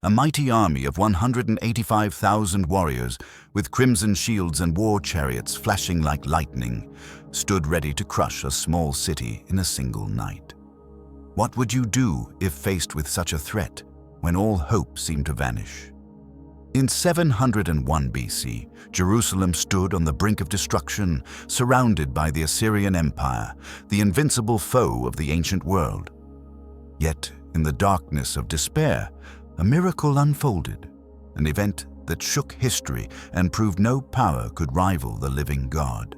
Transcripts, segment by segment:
A mighty army of 185,000 warriors, with crimson shields and war chariots flashing like lightning, stood ready to crush a small city in a single night. What would you do if faced with such a threat, when all hope seemed to vanish? In 701 BC, Jerusalem stood on the brink of destruction, surrounded by the Assyrian Empire, the invincible foe of the ancient world. Yet, in the darkness of despair, a miracle unfolded, an event that shook history and proved no power could rival the living God.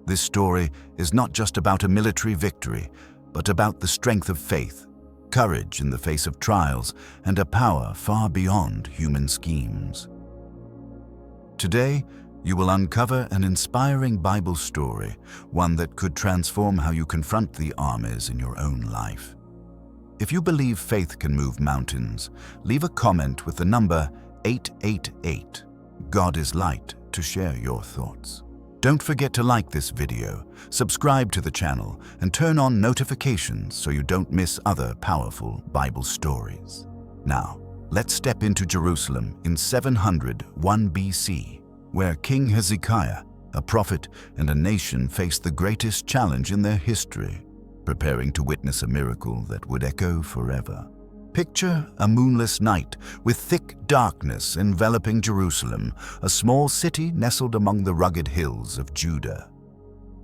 This story is not just about a military victory, but about the strength of faith, courage in the face of trials, and a power far beyond human schemes. Today, you will uncover an inspiring Bible story, one that could transform how you confront the armies in your own life. If you believe faith can move mountains, leave a comment with the number 888, God is Light, to share your thoughts. Don't forget to like this video, subscribe to the channel, and turn on notifications so you don't miss other powerful Bible stories. Now, let's step into Jerusalem in 701 BC, where King Hezekiah, a prophet and a nation, faced the greatest challenge in their history, preparing to witness a miracle that would echo forever. Picture a moonless night with thick darkness enveloping Jerusalem, a small city nestled among the rugged hills of Judah.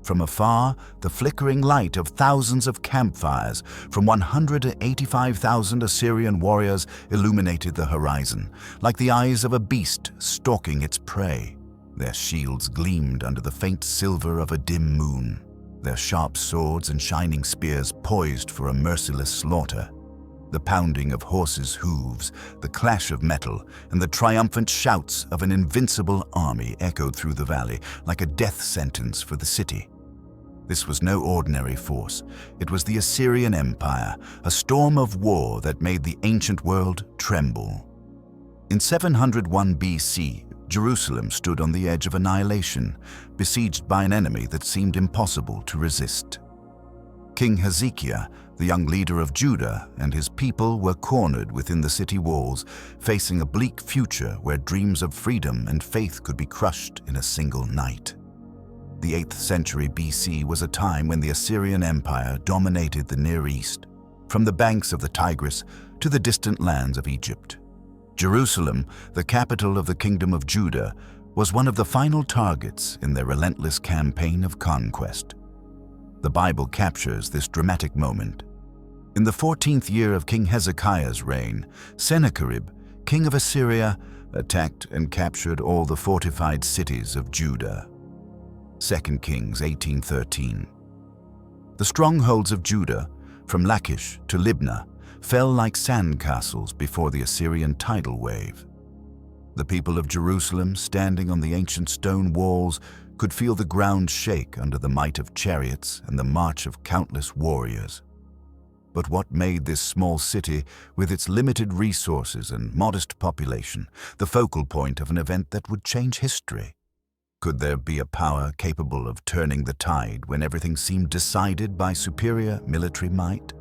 From afar, the flickering light of thousands of campfires from 185,000 Assyrian warriors illuminated the horizon, like the eyes of a beast stalking its prey. Their shields gleamed under the faint silver of a dim moon, their sharp swords and shining spears poised for a merciless slaughter. The pounding of horses' hooves, the clash of metal, and the triumphant shouts of an invincible army echoed through the valley like a death sentence for the city. This was no ordinary force. It was the Assyrian Empire, a storm of war that made the ancient world tremble. In 701 BC, Jerusalem stood on the edge of annihilation, besieged by an enemy that seemed impossible to resist. King Hezekiah, the young leader of Judah, and his people were cornered within the city walls, facing a bleak future where dreams of freedom and faith could be crushed in a single night. The 8th century BC was a time when the Assyrian Empire dominated the Near East, from the banks of the Tigris to the distant lands of Egypt. Jerusalem, the capital of the Kingdom of Judah, was one of the final targets in their relentless campaign of conquest. The Bible captures this dramatic moment. In the 14th year of King Hezekiah's reign, Sennacherib, king of Assyria, attacked and captured all the fortified cities of Judah. 2 Kings 18:13. The strongholds of Judah, from Lachish to Libnah, fell like sandcastles before the Assyrian tidal wave. The people of Jerusalem, standing on the ancient stone walls, could feel the ground shake under the might of chariots and the march of countless warriors. But what made this small city, with its limited resources and modest population, the focal point of an event that would change history? Could there be a power capable of turning the tide when everything seemed decided by superior military might?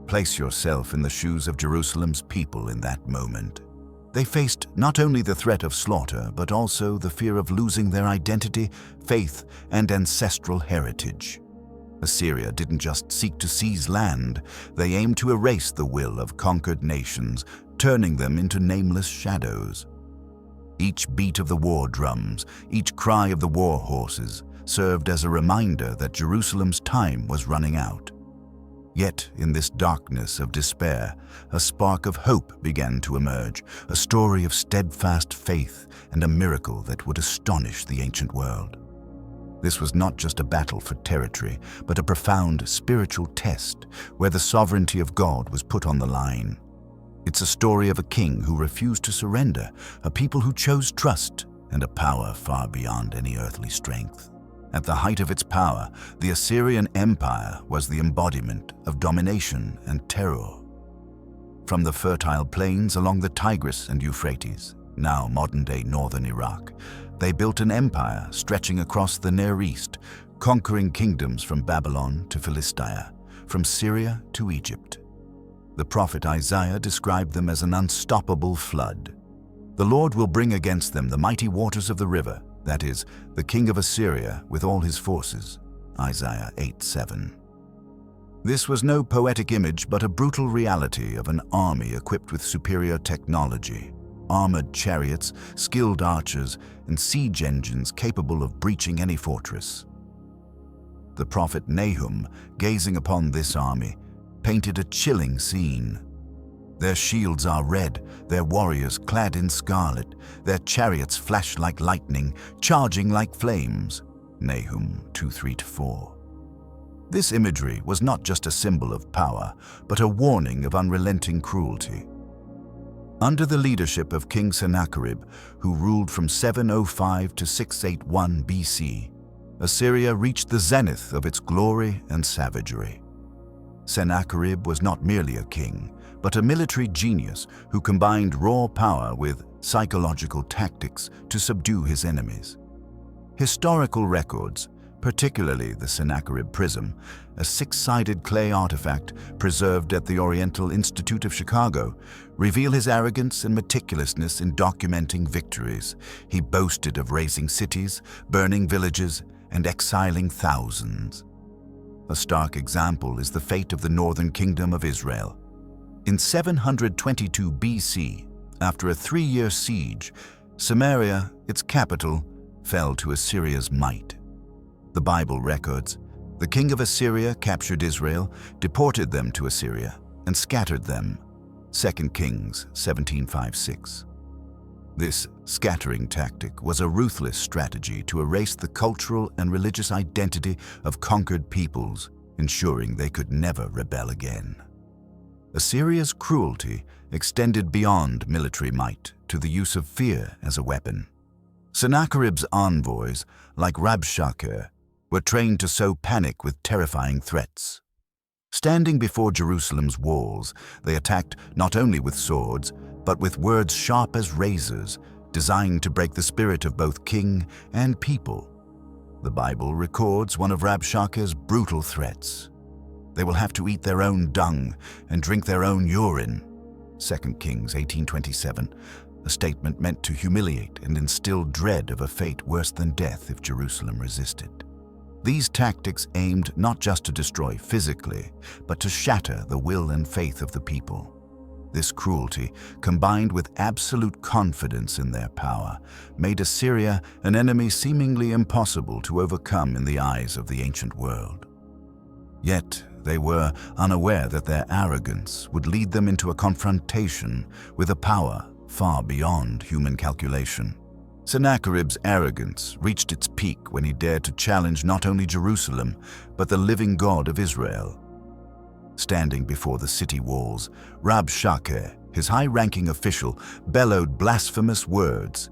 Place yourself in the shoes of Jerusalem's people in that moment. They faced not only the threat of slaughter, but also the fear of losing their identity, faith, and ancestral heritage. Assyria didn't just seek to seize land, they aimed to erase the will of conquered nations, turning them into nameless shadows. Each beat of the war drums, each cry of the war horses, served as a reminder that Jerusalem's time was running out. Yet, in this darkness of despair, a spark of hope began to emerge, a story of steadfast faith and a miracle that would astonish the ancient world. This was not just a battle for territory, but a profound spiritual test where the sovereignty of God was put on the line. It's a story of a king who refused to surrender, a people who chose trust, and a power far beyond any earthly strength. At the height of its power, the Assyrian Empire was the embodiment of domination and terror. From the fertile plains along the Tigris and Euphrates, now modern-day northern Iraq, they built an empire stretching across the Near East, conquering kingdoms from Babylon to Philistia, from Syria to Egypt. The prophet Isaiah described them as an unstoppable flood. The Lord will bring against them the mighty waters of the river, that is, the king of Assyria with all his forces. Isaiah 8:7. This was no poetic image but a brutal reality of an army equipped with superior technology, armored chariots, skilled archers, and siege engines capable of breaching any fortress. The prophet Nahum, gazing upon this army, painted a chilling scene. Their shields are red, their warriors clad in scarlet, their chariots flash like lightning, charging like flames. Nahum 2:3-4. This imagery was not just a symbol of power, but a warning of unrelenting cruelty. Under the leadership of King Sennacherib, who ruled from 705 to 681 BC, Assyria reached the zenith of its glory and savagery. Sennacherib was not merely a king, but a military genius who combined raw power with psychological tactics to subdue his enemies. Historical records, particularly the Sennacherib Prism, a six-sided clay artifact preserved at the Oriental Institute of Chicago, reveal his arrogance and meticulousness in documenting victories. He boasted of razing cities, burning villages, and exiling thousands. A stark example is the fate of the northern kingdom of Israel. In 722 BC, after a 3-year siege, Samaria, its capital, fell to Assyria's might. The Bible records, the king of Assyria captured Israel, deported them to Assyria, and scattered them. 2 Kings 17:5-6. This scattering tactic was a ruthless strategy to erase the cultural and religious identity of conquered peoples, ensuring they could never rebel again. Assyria's cruelty extended beyond military might to the use of fear as a weapon. Sennacherib's envoys, like Rabshakeh, were trained to sow panic with terrifying threats. Standing before Jerusalem's walls, they attacked not only with swords, but with words sharp as razors, designed to break the spirit of both king and people. The Bible records one of Rabshakeh's brutal threats. They will have to eat their own dung and drink their own urine. 2 Kings 18:27, a statement meant to humiliate and instill dread of a fate worse than death if Jerusalem resisted. These tactics aimed not just to destroy physically, but to shatter the will and faith of the people. This cruelty, combined with absolute confidence in their power, made Assyria an enemy seemingly impossible to overcome in the eyes of the ancient world. Yet, they were unaware that their arrogance would lead them into a confrontation with a power far beyond human calculation. Sennacherib's arrogance reached its peak when he dared to challenge not only Jerusalem, but the living God of Israel. Standing before the city walls, Rabshakeh, his high-ranking official, bellowed blasphemous words.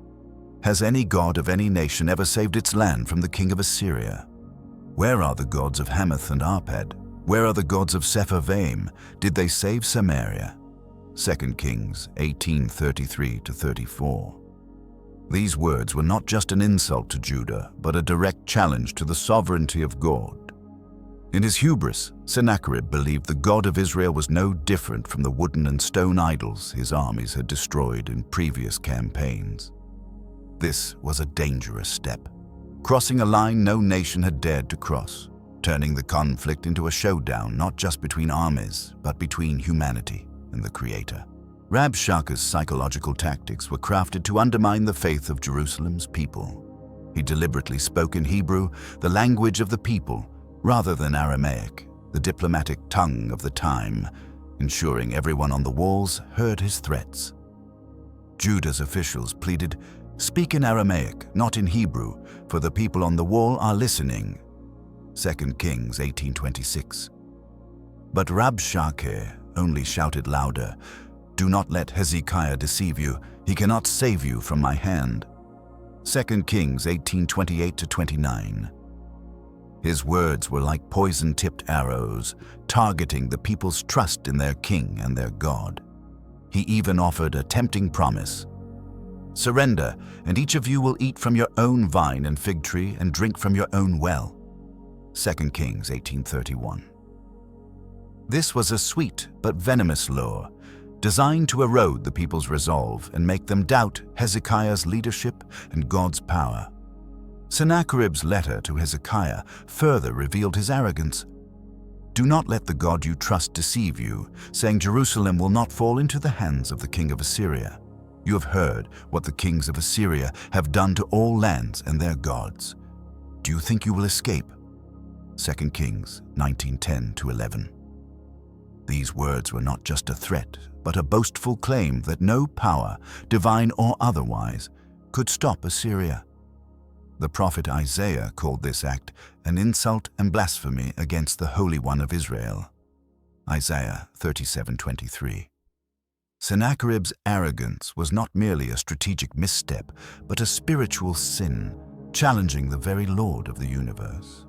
"Has any god of any nation ever saved its land from the king of Assyria? Where are the gods of Hamath and Arpad? Where are the gods of Sepharvaim? Did they save Samaria?" 2 Kings 18:33-34. These words were not just an insult to Judah, but a direct challenge to the sovereignty of God. In his hubris, Sennacherib believed the God of Israel was no different from the wooden and stone idols his armies had destroyed in previous campaigns. This was a dangerous step, crossing a line no nation had dared to cross, turning the conflict into a showdown not just between armies, but between humanity and the Creator. Rabshakeh's psychological tactics were crafted to undermine the faith of Jerusalem's people. He deliberately spoke in Hebrew, the language of the people, rather than Aramaic, the diplomatic tongue of the time, ensuring everyone on the walls heard his threats. Judah's officials pleaded, "Speak in Aramaic, not in Hebrew, for the people on the wall are listening." 2 Kings 18:26. But Rabshakeh only shouted louder, "Do not let Hezekiah deceive you. He cannot save you from my hand." 2 Kings 18:28-29. His words were like poison-tipped arrows, targeting the people's trust in their king and their God. He even offered a tempting promise. "Surrender, and each of you will eat from your own vine and fig tree and drink from your own well." 2 Kings 18:31. This was a sweet but venomous lure, designed to erode the people's resolve and make them doubt Hezekiah's leadership and God's power. Sennacherib's letter to Hezekiah further revealed his arrogance. "Do not let the God you trust deceive you, saying Jerusalem will not fall into the hands of the king of Assyria. You have heard what the kings of Assyria have done to all lands and their gods. Do you think you will escape?" 2 Kings 19:10-11. These words were not just a threat, but a boastful claim that no power, divine or otherwise, could stop Assyria. The prophet Isaiah called this act an insult and blasphemy against the Holy One of Israel. Isaiah 37:23. Sennacherib's arrogance was not merely a strategic misstep, but a spiritual sin, challenging the very Lord of the universe.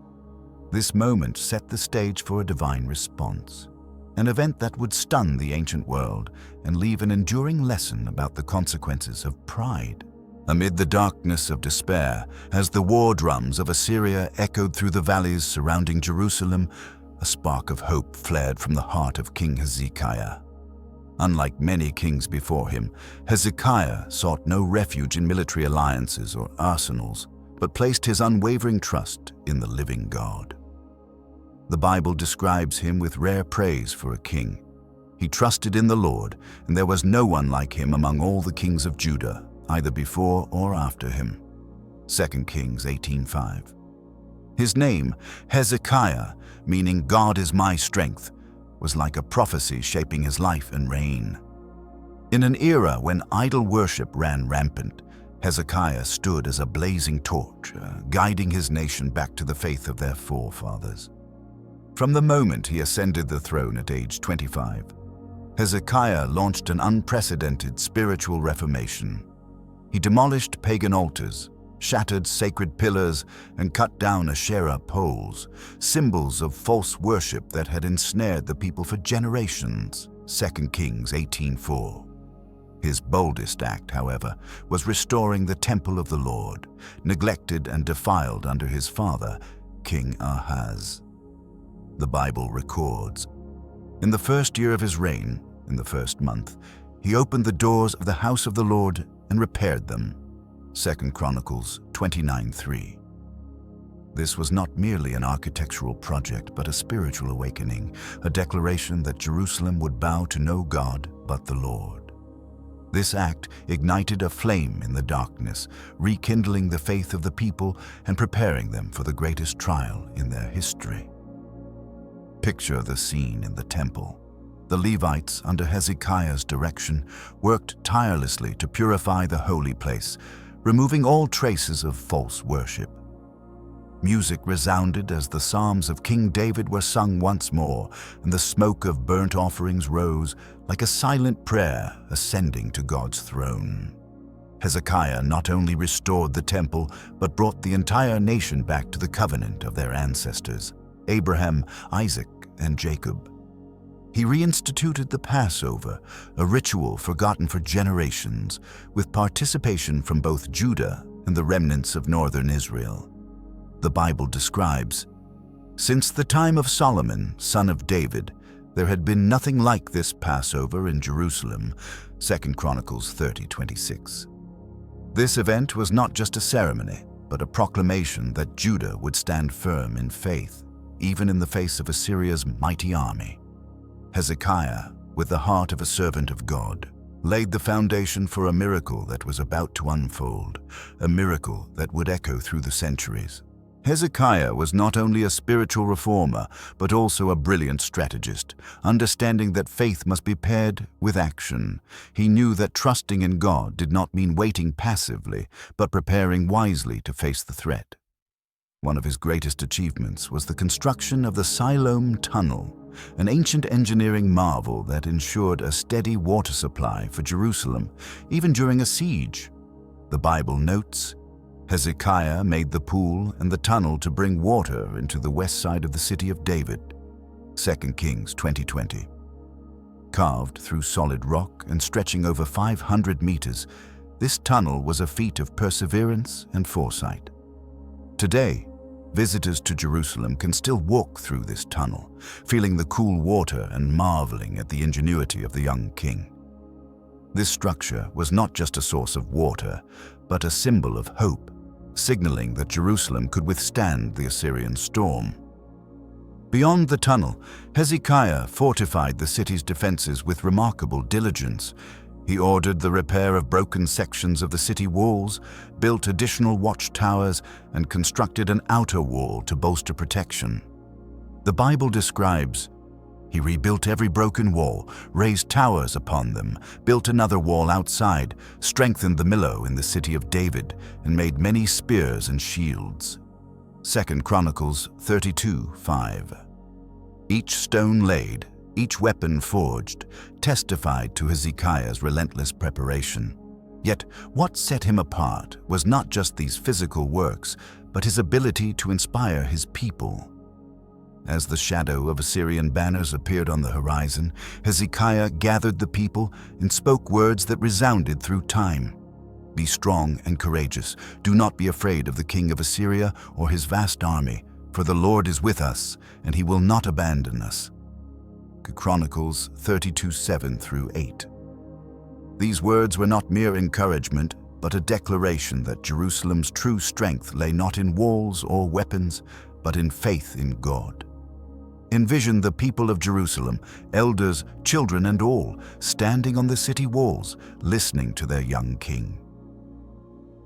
This moment set the stage for a divine response, an event that would stun the ancient world and leave an enduring lesson about the consequences of pride. Amid the darkness of despair, as the war drums of Assyria echoed through the valleys surrounding Jerusalem, a spark of hope flared from the heart of King Hezekiah. Unlike many kings before him, Hezekiah sought no refuge in military alliances or arsenals, but placed his unwavering trust in the living God. The Bible describes him with rare praise for a king. He trusted in the Lord, and there was no one like him among all the kings of Judah, either before or after him. 2 Kings 18:5. His name, Hezekiah, meaning God is my strength, was like a prophecy shaping his life and reign. In an era when idol worship ran rampant, Hezekiah stood as a blazing torch, guiding his nation back to the faith of their forefathers. From the moment he ascended the throne at age 25, Hezekiah launched an unprecedented spiritual reformation. He demolished pagan altars, shattered sacred pillars, and cut down Asherah poles, symbols of false worship that had ensnared the people for generations. 2 Kings 18:4. His boldest act, however, was restoring the temple of the Lord, neglected and defiled under his father, King Ahaz. The Bible records, "In the first year of his reign, in the first month, he opened the doors of the house of the Lord and repaired them." 2 Chronicles 29:3. This was not merely an architectural project, but a spiritual awakening, a declaration that Jerusalem would bow to no God but the Lord. This act ignited a flame in the darkness, rekindling the faith of the people and preparing them for the greatest trial in their history. Picture the scene in the temple. The Levites, under Hezekiah's direction, worked tirelessly to purify the holy place, removing all traces of false worship. Music resounded as the Psalms of King David were sung once more, and the smoke of burnt offerings rose like a silent prayer ascending to God's throne. Hezekiah not only restored the temple, but brought the entire nation back to the covenant of their ancestors, Abraham, Isaac, and Jacob. He reinstituted the Passover, a ritual forgotten for generations, with participation from both Judah and the remnants of northern Israel. The Bible describes, "Since the time of Solomon, son of David, there had been nothing like this Passover in Jerusalem." 2 Chronicles 30:26. This event was not just a ceremony, but a proclamation that Judah would stand firm in faith, even in the face of Assyria's mighty army. Hezekiah, with the heart of a servant of God, laid the foundation for a miracle that was about to unfold, a miracle that would echo through the centuries. Hezekiah was not only a spiritual reformer, but also a brilliant strategist, understanding that faith must be paired with action. He knew that trusting in God did not mean waiting passively, but preparing wisely to face the threat. One of his greatest achievements was the construction of the Siloam Tunnel, an ancient engineering marvel that ensured a steady water supply for Jerusalem, even during a siege. The Bible notes, Hezekiah made the pool and the tunnel to bring water into the west side of the city of David. 2 Kings 20:20. Carved through solid rock and stretching over 500 meters, this tunnel was a feat of perseverance and foresight. Today, Visitors to Jerusalem can still walk through this tunnel, feeling the cool water and marveling at the ingenuity of the young king. This structure was not just a source of water, but a symbol of hope, signaling that Jerusalem could withstand the Assyrian storm. Beyond the tunnel, Hezekiah fortified the city's defenses with remarkable diligence. He ordered the repair of broken sections of the city walls, built additional watchtowers, and constructed an outer wall to bolster protection. The Bible describes, "He rebuilt every broken wall, raised towers upon them, built another wall outside, strengthened the Millo in the city of David, and made many spears and shields." 2 Chronicles 32:5. Each stone laid, each weapon forged, testified to Hezekiah's relentless preparation. Yet what set him apart was not just these physical works, but his ability to inspire his people. As the shadow of Assyrian banners appeared on the horizon, Hezekiah gathered the people and spoke words that resounded through time. "Be strong and courageous. Do not be afraid of the king of Assyria or his vast army, for the Lord is with us, and he will not abandon us." Chronicles 32:7-8. These words were not mere encouragement, but a declaration that Jerusalem's true strength lay not in walls or weapons, but in faith in God. Envision the people of Jerusalem, elders, children, and all, standing on the city walls, listening to their young king.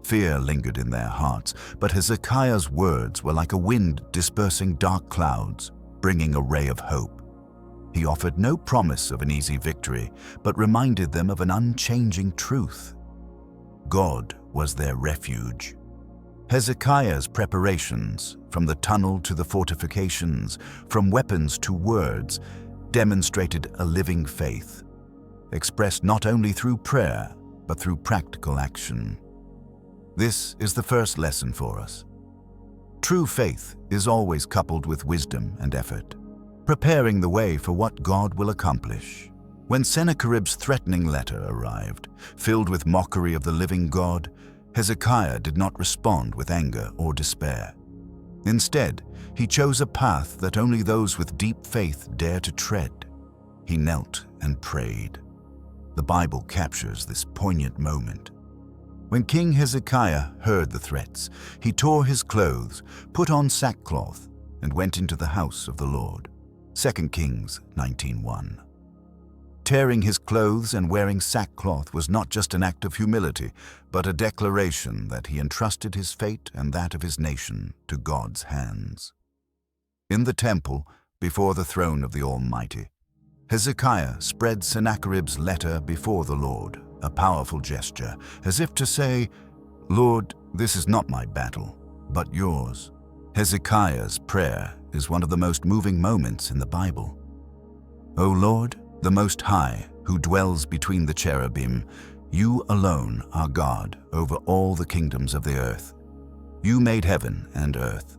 Fear lingered in their hearts, but Hezekiah's words were like a wind dispersing dark clouds, bringing a ray of hope. He offered no promise of an easy victory, but reminded them of an unchanging truth. God was their refuge. Hezekiah's preparations, from the tunnel to the fortifications, from weapons to words, demonstrated a living faith, expressed not only through prayer, but through practical action. This is the first lesson for us. True faith is always coupled with wisdom and effort, preparing the way for what God will accomplish. When Sennacherib's threatening letter arrived, filled with mockery of the living God, Hezekiah did not respond with anger or despair. Instead, he chose a path that only those with deep faith dare to tread. He knelt and prayed. The Bible captures this poignant moment. When King Hezekiah heard the threats, he tore his clothes, put on sackcloth, and went into the house of the Lord. 2 Kings 19:1. Tearing his clothes and wearing sackcloth was not just an act of humility, but a declaration that he entrusted his fate and that of his nation to God's hands. In the temple, before the throne of the Almighty, Hezekiah spread Sennacherib's letter before the Lord, a powerful gesture, as if to say, "Lord, this is not my battle, but yours." Hezekiah's prayer is one of the most moving moments in the Bible. "O Lord, the Most High, who dwells between the cherubim, you alone are God over all the kingdoms of the earth. You made heaven and earth.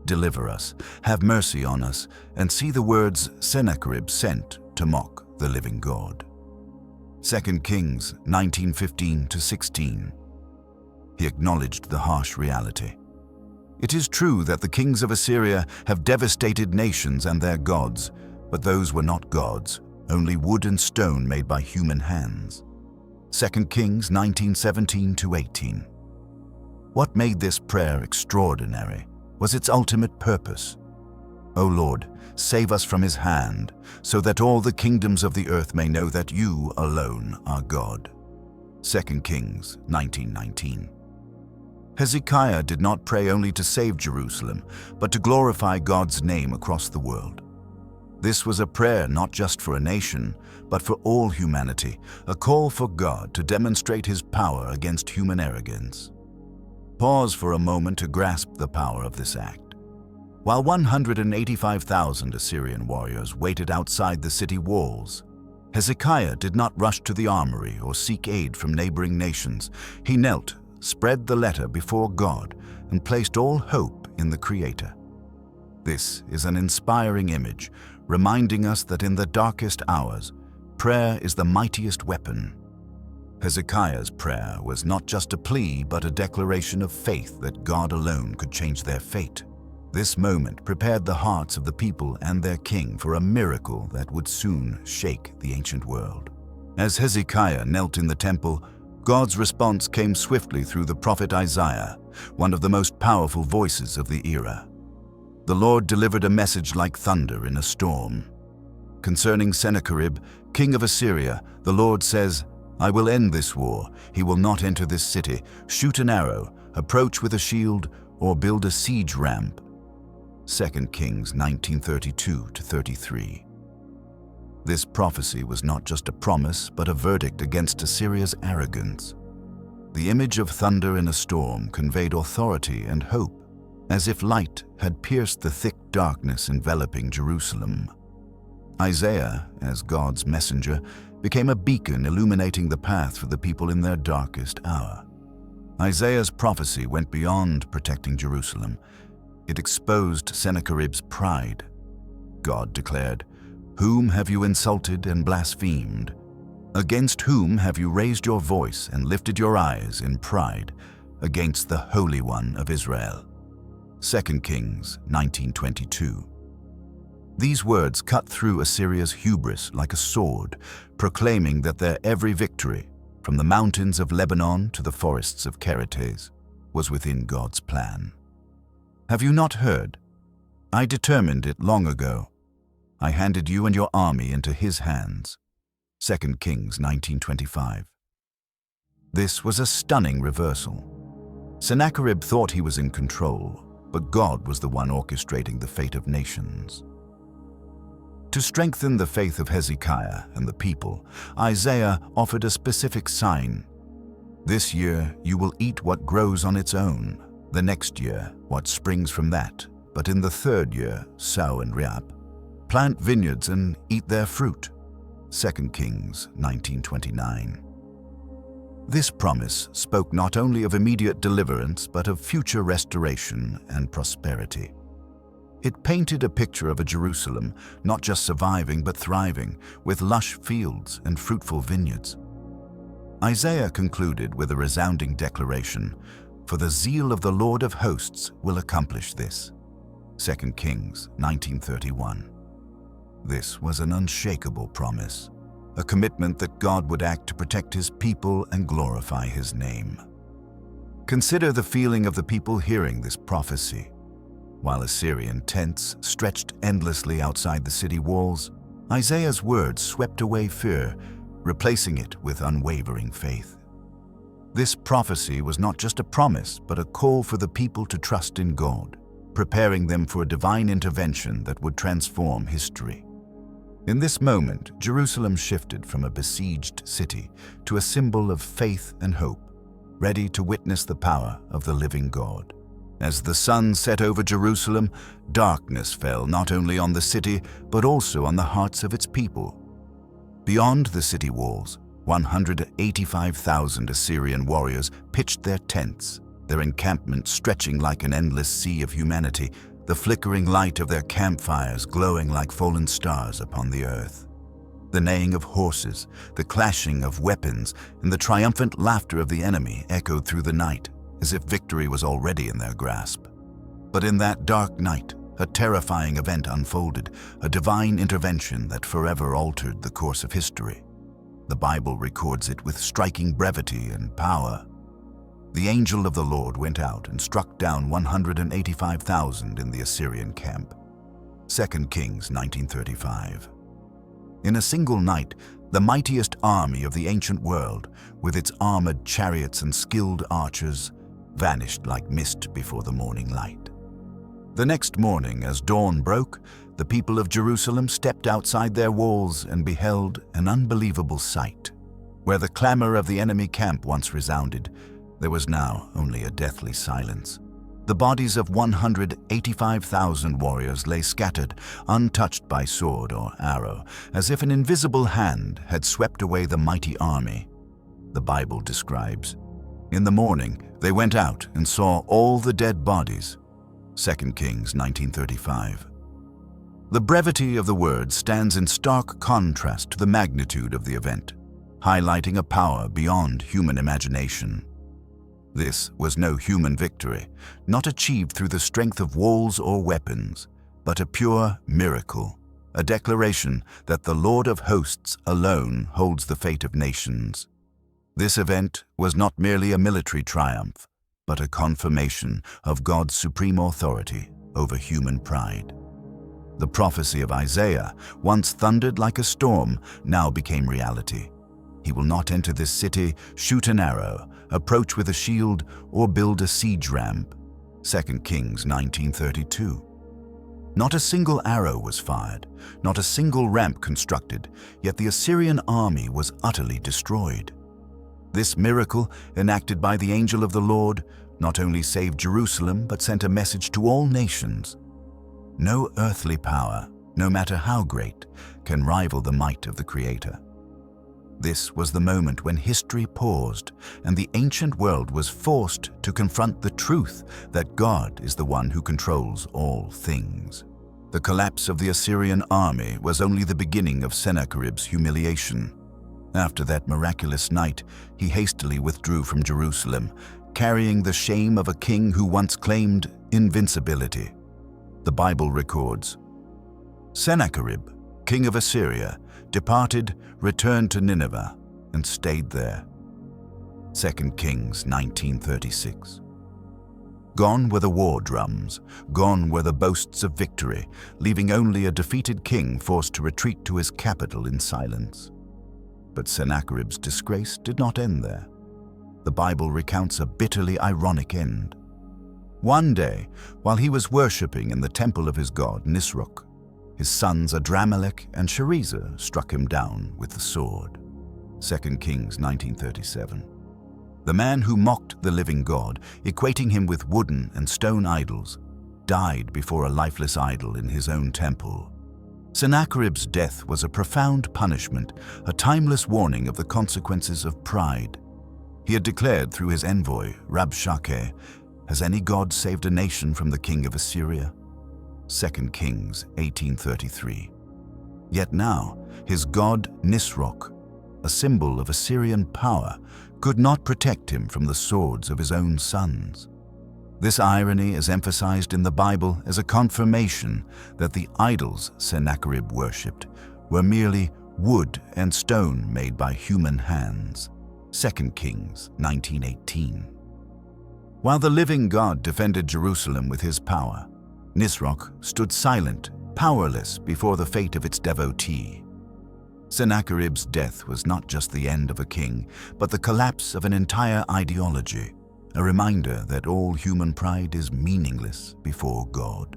Deliver us, have mercy on us, and see the words Sennacherib sent to mock the living God." 2 Kings 19:15-16. He acknowledged the harsh reality. It is true that the kings of Assyria have devastated nations and their gods, but those were not gods, only wood and stone made by human hands. 2 Kings 19:17-18. What made this prayer extraordinary was its ultimate purpose. "O Lord, save us from his hand, so that all the kingdoms of the earth may know that you alone are God." 2 Kings 19:19. Hezekiah did not pray only to save Jerusalem, but to glorify God's name across the world. This was a prayer not just for a nation, but for all humanity, a call for God to demonstrate his power against human arrogance. Pause for a moment to grasp the power of this act. While 185,000 Assyrian warriors waited outside the city walls, Hezekiah did not rush to the armory or seek aid from neighboring nations. He knelt, spread the letter before God, and placed all hope in the Creator. This is an inspiring image, reminding us that in the darkest hours, prayer is the mightiest weapon. Hezekiah's prayer was not just a plea, but a declaration of faith that God alone could change their fate. This moment prepared the hearts of the people and their king for a miracle that would soon shake the ancient world. As Hezekiah knelt in the temple, God's response came swiftly through the prophet Isaiah, one of the most powerful voices of the era. The Lord delivered a message like thunder in a storm. Concerning Sennacherib, king of Assyria, the Lord says, "I will end this war. He will not enter this city, shoot an arrow, approach with a shield, or build a siege ramp." 2 Kings 19:32-33. This prophecy was not just a promise, but a verdict against Assyria's arrogance. The image of thunder in a storm conveyed authority and hope, as if light had pierced the thick darkness enveloping Jerusalem. Isaiah, as God's messenger, became a beacon illuminating the path for the people in their darkest hour. Isaiah's prophecy went beyond protecting Jerusalem. It exposed Sennacherib's pride. God declared, "Whom have you insulted and blasphemed? Against whom have you raised your voice and lifted your eyes in pride? Against the Holy One of Israel." 2 Kings 19:22. These words cut through Assyria's hubris like a sword, proclaiming that their every victory, from the mountains of Lebanon to the forests of Kerates, was within God's plan. Have you not heard? I determined it long ago. I handed you and your army into his hands. 2 Kings 19:25. This was a stunning reversal. Sennacherib thought he was in control, but God was the one orchestrating the fate of nations. To strengthen the faith of Hezekiah and the people, Isaiah offered a specific sign. "This year you will eat what grows on its own, the next year what springs from that, but in the third year sow and reap. Plant vineyards and eat their fruit." 2 Kings 19:29. This promise spoke not only of immediate deliverance, but of future restoration and prosperity. It painted a picture of a Jerusalem not just surviving but thriving, with lush fields and fruitful vineyards. Isaiah concluded with a resounding declaration, "For the zeal of the Lord of hosts will accomplish this." 2 Kings 19:31. This was an unshakable promise, a commitment that God would act to protect his people and glorify his name. Consider the feeling of the people hearing this prophecy. While Assyrian tents stretched endlessly outside the city walls, Isaiah's words swept away fear, replacing it with unwavering faith. This prophecy was not just a promise, but a call for the people to trust in God, preparing them for a divine intervention that would transform history. In this moment, Jerusalem shifted from a besieged city to a symbol of faith and hope, ready to witness the power of the living God. As the sun set over Jerusalem, darkness fell not only on the city, but also on the hearts of its people. Beyond the city walls, 185,000 Assyrian warriors pitched their tents, their encampment stretching like an endless sea of humanity, the flickering light of their campfires glowing like fallen stars upon the earth. The neighing of horses, the clashing of weapons, and the triumphant laughter of the enemy echoed through the night, as if victory was already in their grasp. But in that dark night, a terrifying event unfolded, a divine intervention that forever altered the course of history. The Bible records it with striking brevity and power. The angel of the Lord went out and struck down 185,000 in the Assyrian camp. 2 Kings 19:35. In a single night, the mightiest army of the ancient world, with its armored chariots and skilled archers, vanished like mist before the morning light. The next morning, as dawn broke, the people of Jerusalem stepped outside their walls and beheld an unbelievable sight. Where the clamor of the enemy camp once resounded, there was now only a deathly silence. The bodies of 185,000 warriors lay scattered, untouched by sword or arrow, as if an invisible hand had swept away the mighty army. The Bible describes, "In the morning, they went out and saw all the dead bodies." 2 Kings 19:35. The brevity of the word stands in stark contrast to the magnitude of the event, highlighting a power beyond human imagination. This was no human victory, not achieved through the strength of walls or weapons, but a pure miracle, a declaration that the Lord of hosts alone holds the fate of nations. This event was not merely a military triumph, but a confirmation of God's supreme authority over human pride. The prophecy of Isaiah, once thundered like a storm, now became reality. He will not enter this city, shoot an arrow, approach with a shield, or build a siege ramp. 2 Kings 19:32. Not a single arrow was fired, not a single ramp constructed, yet the Assyrian army was utterly destroyed. This miracle, enacted by the angel of the Lord, not only saved Jerusalem but sent a message to all nations. No earthly power, no matter how great, can rival the might of the Creator. This was the moment when history paused and the ancient world was forced to confront the truth that God is the one who controls all things. The collapse of the Assyrian army was only the beginning of Sennacherib's humiliation. After that miraculous night, he hastily withdrew from Jerusalem, carrying the shame of a king who once claimed invincibility. The Bible records, Sennacherib, king of Assyria, departed, returned to Nineveh, and stayed there. 2 Kings 19:36. Gone were the war drums, gone were the boasts of victory, leaving only a defeated king forced to retreat to his capital in silence. But Sennacherib's disgrace did not end there. The Bible recounts a bitterly ironic end. One day, while he was worshipping in the temple of his god Nisroch, his sons Adramelech and Sharezer struck him down with the sword. 2 Kings 19:37. The man who mocked the living God, equating him with wooden and stone idols, died before a lifeless idol in his own temple. Sennacherib's death was a profound punishment, a timeless warning of the consequences of pride. He had declared through his envoy, Rabshakeh, "Has any god saved a nation from the king of Assyria?" 2 Kings 18:33. Yet now, his god Nisroch, a symbol of Assyrian power, could not protect him from the swords of his own sons. This irony is emphasized in the Bible as a confirmation that the idols Sennacherib worshipped were merely wood and stone made by human hands. 2 Kings 19:18. While the living God defended Jerusalem with his power, Nisroch stood silent, powerless before the fate of its devotee. Sennacherib's death was not just the end of a king, but the collapse of an entire ideology, a reminder that all human pride is meaningless before God.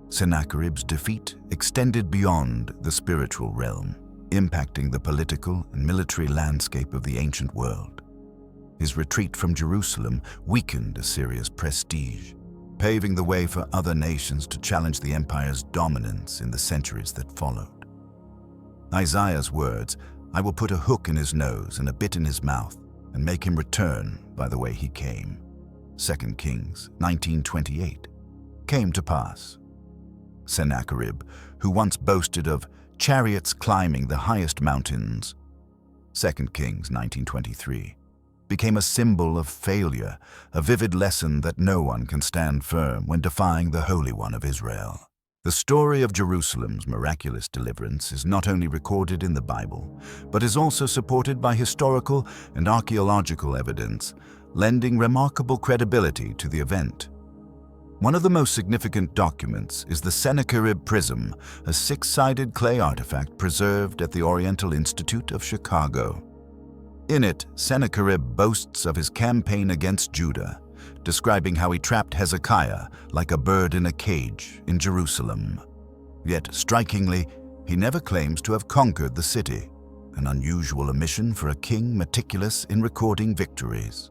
Sennacherib's defeat extended beyond the spiritual realm, impacting the political and military landscape of the ancient world. His retreat from Jerusalem weakened Assyria's prestige, paving the way for other nations to challenge the empire's dominance in the centuries that followed. Isaiah's words, "I will put a hook in his nose and a bit in his mouth, and make him return by the way he came," 2 Kings 19:28, came to pass. Sennacherib, who once boasted of chariots climbing the highest mountains, 2 Kings 19:23, became a symbol of failure, a vivid lesson that no one can stand firm when defying the Holy One of Israel. The story of Jerusalem's miraculous deliverance is not only recorded in the Bible, but is also supported by historical and archaeological evidence, lending remarkable credibility to the event. One of the most significant documents is the Sennacherib Prism, a six-sided clay artifact preserved at the Oriental Institute of Chicago. In it, Sennacherib boasts of his campaign against Judah, describing how he trapped Hezekiah like a bird in a cage in Jerusalem. Yet, strikingly, he never claims to have conquered the city, an unusual omission for a king meticulous in recording victories.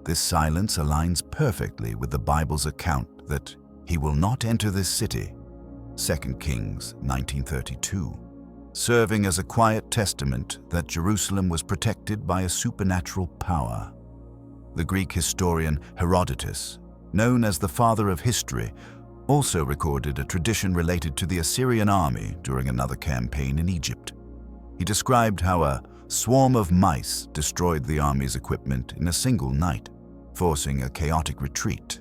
This silence aligns perfectly with the Bible's account that he will not enter this city, 2 Kings 19:32, serving as a quiet testament that Jerusalem was protected by a supernatural power. The Greek historian Herodotus, known as the father of history, also recorded a tradition related to the Assyrian army during another campaign in Egypt. He described how a swarm of mice destroyed the army's equipment in a single night, forcing a chaotic retreat.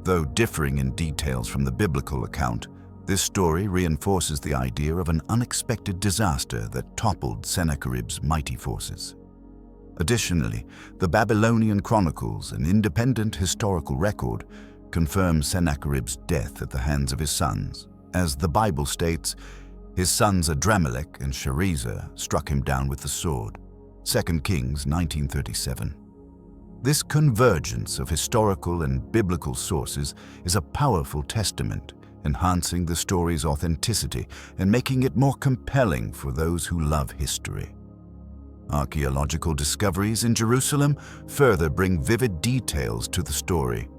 Though differing in details from the biblical account, this story reinforces the idea of an unexpected disaster that toppled Sennacherib's mighty forces. Additionally, the Babylonian Chronicles, an independent historical record, confirms Sennacherib's death at the hands of his sons. As the Bible states, his sons Adramelech and Sharezer struck him down with the sword. 2 Kings 19:37. This convergence of historical and biblical sources is a powerful testament, enhancing the story's authenticity and making it more compelling for those who love history. Archaeological discoveries in Jerusalem further bring vivid details to the story.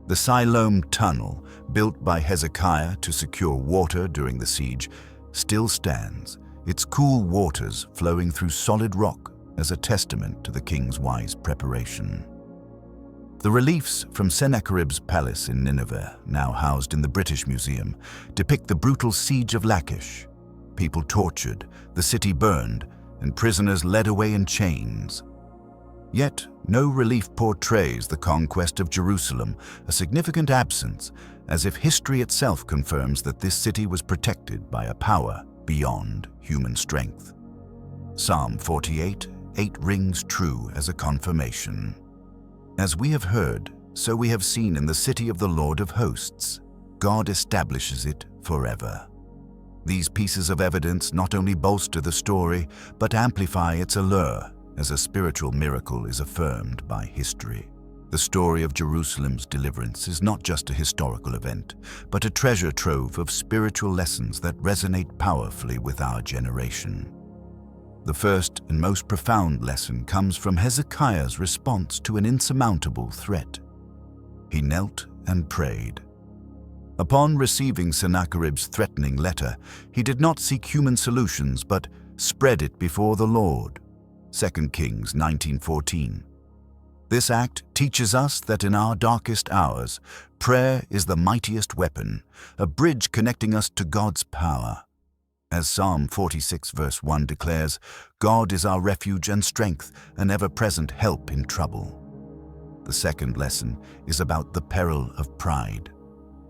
The Siloam Tunnel, built by Hezekiah to secure water during the siege, still stands, its cool waters flowing through solid rock as a testament to the king's wise preparation. The reliefs from Sennacherib's palace in Nineveh, now housed in the British Museum, depict the brutal siege of Lachish. People tortured, the city burned, and prisoners led away in chains. Yet, no relief portrays the conquest of Jerusalem, a significant absence, as if history itself confirms that this city was protected by a power beyond human strength. Psalm 48:8 rings true as a confirmation. As we have heard, so we have seen in the city of the Lord of hosts. God establishes it forever. These pieces of evidence not only bolster the story, but amplify its allure as a spiritual miracle is affirmed by history. The story of Jerusalem's deliverance is not just a historical event, but a treasure trove of spiritual lessons that resonate powerfully with our generation. The first and most profound lesson comes from Hezekiah's response to an insurmountable threat. He knelt and prayed. Upon receiving Sennacherib's threatening letter, he did not seek human solutions but spread it before the Lord. 2 Kings 19:14. This act teaches us that in our darkest hours, prayer is the mightiest weapon, a bridge connecting us to God's power. As Psalm 46 verse 1 declares, God is our refuge and strength, an ever-present help in trouble. The second lesson is about the peril of pride.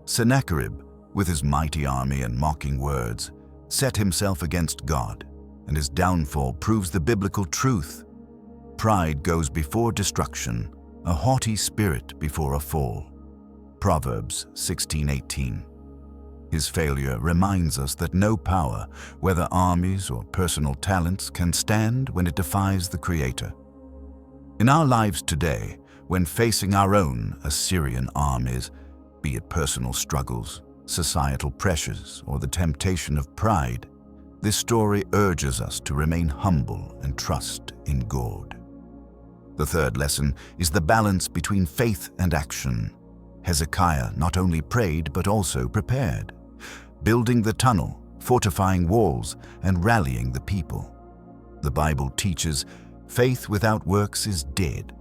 Sennacherib, with his mighty army and mocking words, set himself against God, and his downfall proves the biblical truth. Pride goes before destruction, a haughty spirit before a fall. Proverbs 16:18. His failure reminds us that no power, whether armies or personal talents, can stand when it defies the Creator. In our lives today, when facing our own Assyrian armies, be it personal struggles, societal pressures, or the temptation of pride, this story urges us to remain humble and trust in God. The third lesson is the balance between faith and action. Hezekiah not only prayed but also prepared, building the tunnel, fortifying walls, and rallying the people. The Bible teaches, faith without works is dead.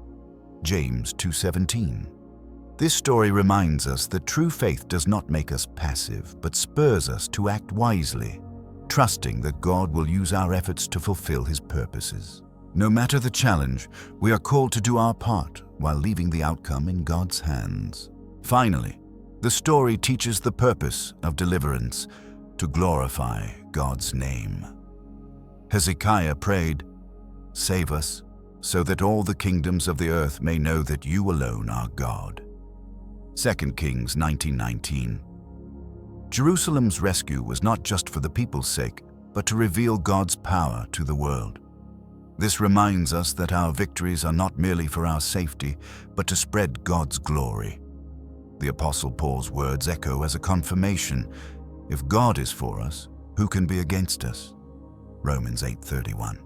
James 2:17. This story reminds us that true faith does not make us passive, but spurs us to act wisely, trusting that God will use our efforts to fulfill His purposes. No matter the challenge, we are called to do our part while leaving the outcome in God's hands. Finally, the story teaches the purpose of deliverance, to glorify God's name. Hezekiah prayed, "Save us, so that all the kingdoms of the earth may know that you alone are God." 2 Kings 19:19. Jerusalem's rescue was not just for the people's sake, but to reveal God's power to the world. This reminds us that our victories are not merely for our safety, but to spread God's glory. The Apostle Paul's words echo as a confirmation, if God is for us, who can be against us? Romans 8:31.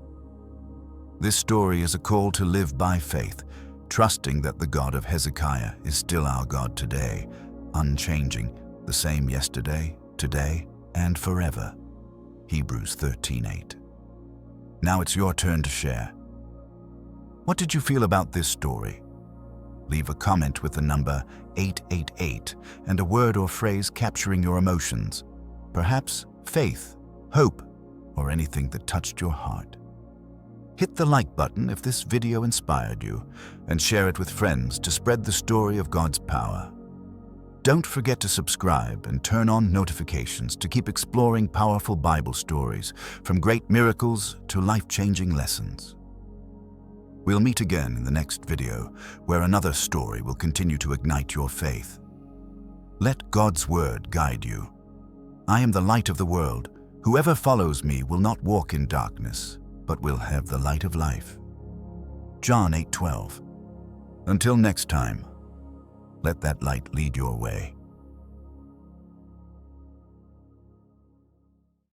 This story is a call to live by faith, trusting that the God of Hezekiah is still our God today, unchanging, the same yesterday, today, and forever. Hebrews 13:8. Now it's your turn to share. What did you feel about this story? Leave a comment with the number 888 and a word or phrase capturing your emotions, perhaps faith, hope, or anything that touched your heart. Hit the like button if this video inspired you, and share it with friends to spread the story of God's power. Don't forget to subscribe and turn on notifications to keep exploring powerful Bible stories, from great miracles to life-changing lessons. We'll meet again in the next video, where another story will continue to ignite your faith. Let God's word guide you. I am the light of the world. Whoever follows me will not walk in darkness, but will have the light of life. John 8:12. Until next time, let that light lead your way.